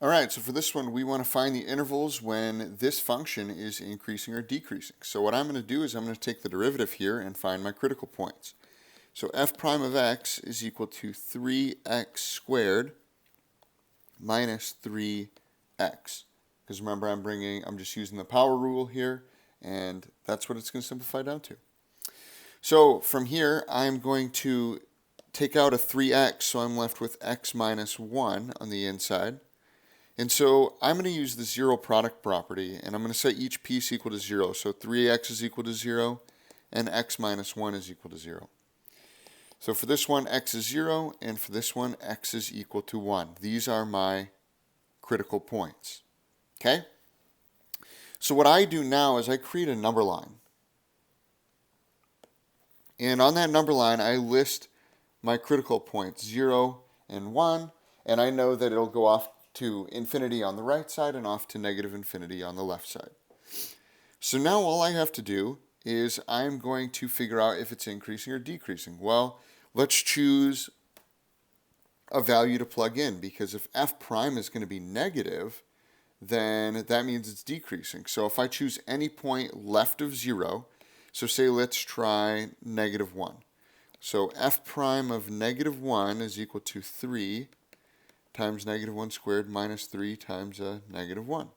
All right, so for this one, we want to find the intervals when this function is increasing or decreasing. So what I'm going to do is I'm going to take the derivative here and find my critical points. So f prime of x is equal to 3x squared minus 3x. Because remember, I'm just using the power rule here, and that's what it's going to simplify down to. So from here, I'm going to take out a 3x, so I'm left with x minus 1 on the inside. And so I'm going to use the zero product property, and I'm going to set each piece equal to 0. So 3x is equal to 0, and x minus 1 is equal to 0. So for this one, x is 0, and for this one, x is equal to 1. These are my critical points. Okay? So what I do now is I create a number line. And on that number line, I list my critical points, 0 and 1, and I know that it'll go off to infinity on the right side and off to negative infinity on the left side. So now all I have to do is I'm going to figure out if it's increasing or decreasing. Well, let's choose a value to plug in, because if f prime is going to be negative, then that means it's decreasing. So if I choose any point left of 0, so say let's try negative 1. So f prime of negative 1 is equal to 3 times negative 1 squared minus 3 times a negative 1.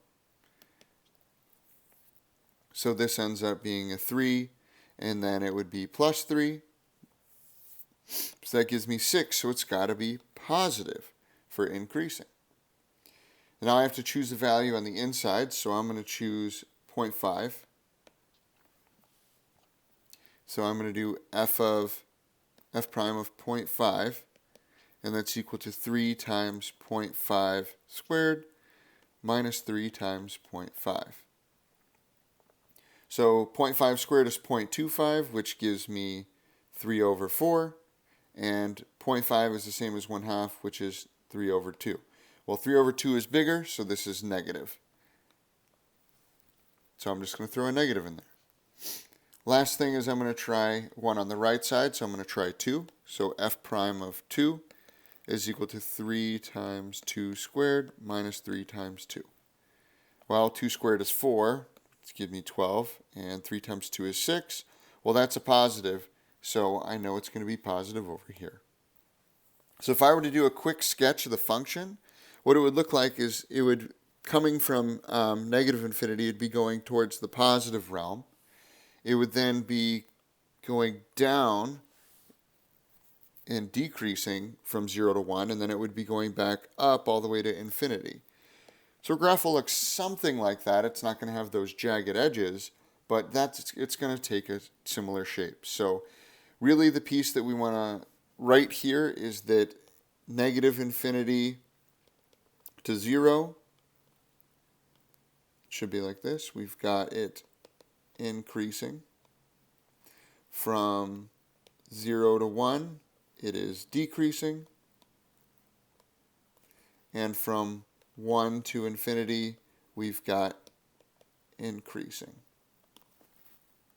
So this ends up being a 3, and then it would be plus 3. So that gives me 6, so it's got to be positive for increasing. Now I have to choose a value on the inside, so I'm going to choose 0.5. So I'm going to do f prime of 0.5. And that's equal to 3 times 0.5 squared minus 3 times 0.5. So 0.5 squared is 0.25, which gives me 3 over 4. And 0.5 is the same as 1/2, which is 3 over 2. Well, 3 over 2 is bigger, so this is negative. So I'm just going to throw a negative in there. Last thing is I'm going to try one on the right side, so I'm going to try 2. So f prime of 2 is equal to 3 times 2 squared minus 3 times 2. Well, 2 squared is 4, it's give me 12, and 3 times 2 is 6. Well, that's a positive, so I know it's going to be positive over here. So if I were to do a quick sketch of the function, what it would look like is it would, coming from negative infinity, it'd be going towards the positive realm. It would then be going down and decreasing from 0 to 1, and then it would be going back up all the way to infinity. So a graph will look something like that. It's not going to have those jagged edges, but it's going to take a similar shape. So really the piece that we want to write here is that negative infinity to 0 should be like this. We've got it increasing from 0 to 1. It is decreasing, and from 1 to infinity, we've got increasing.